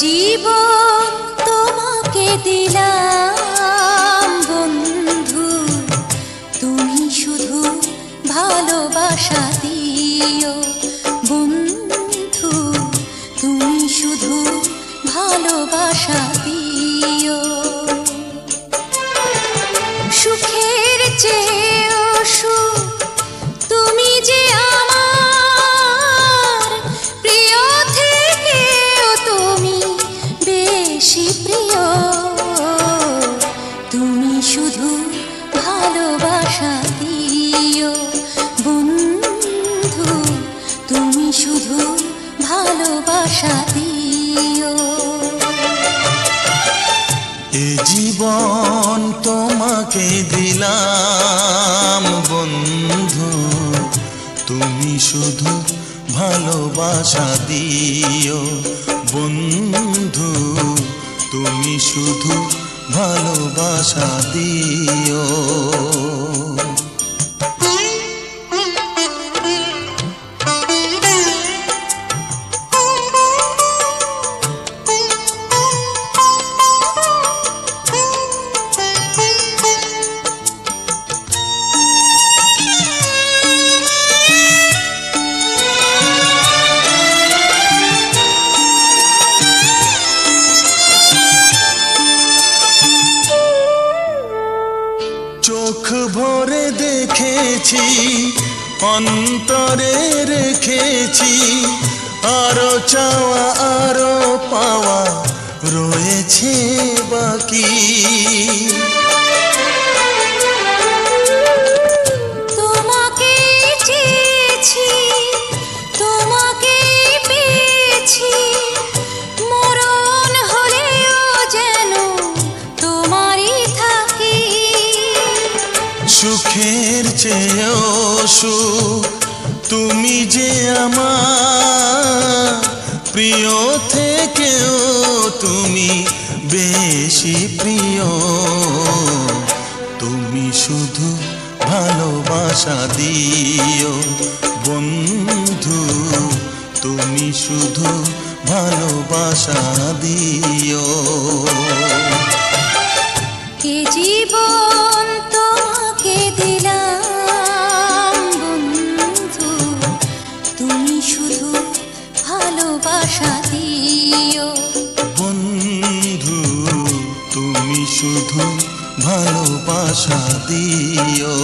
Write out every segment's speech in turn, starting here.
জীবন তোমাকে দিলাম বন্ধু, তুমি শুধু ভালোবাসা দিও বন্ধু, তুমি শুধু ভালোবাসা দিও। সুখের চেয়েও সুখ তুমি যে আমার প্রিয় থেকেও তুমি বেশি প্রিয়, তুমি শুধু ভালোবাসা দিও বন্ধু, তুমি শুধু ভালোবাসা দিও। এ জীবন তোমাকে দিলাম বন্ধু, তুমি শুধু ভালোবাসা দিও বন্ধু, তুমি শুধু ভালোবাসা দিও। চোখ ভরে দেখেছি, অন্তরে রেখেছি, আরো চাওয়া আরো পাওয়া রয়েছে বাকি। তোমাকে চেয়েছি, তোমাকে পেয়েছি, মরণ হলেও যেন তোমারই থাকি। সুখের চেয়েও সুখ তুমি যে আমার প্রিয় থেকেও তুমি বেশি প্রিয়, তুমি শুধু ভালোবাসা দিও বন্ধু, তুমি শুধু ভালোবাসা দিও। এ জীবন তোমাকে দিলাম বন্ধু, তুমি শুধু ভালোবাসা দিও বন্ধু, তুমি শুধু ভালোবাসা দিও।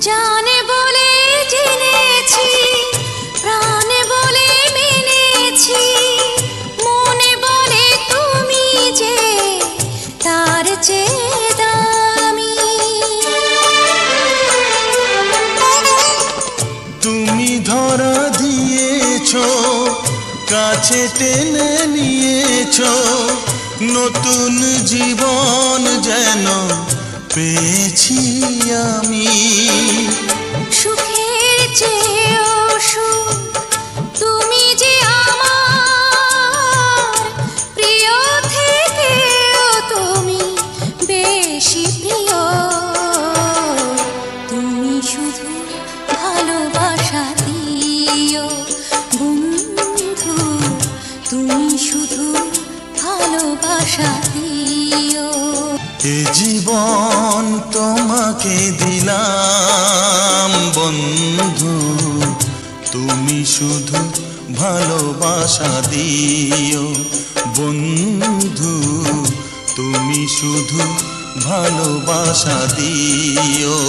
জানে বলে জেনেছি, প্রাণে বলে মেনেছি, মনে বলে তুমি যে তার চেয়ে দামি। তুমি ধরা দিয়েছ, কাছে টেনে নিয়েছ, নতুন জীবন যেন পেয়েছি আমি। সুখের চেয়েও সুখ তুমি যে আমার প্রিয় থেকেও তুমি বেশি প্রিয়, তুমি শুধু ভালোবাসা দিও বন্ধু, তুমি শুধু ভালোবাসা দিও। এ জীবন তোমাকে দিলাম বন্ধু, তুমি শুধু ভালোবাসা দিও বন্ধু, তুমি শুধু ভালোবাসা দিও।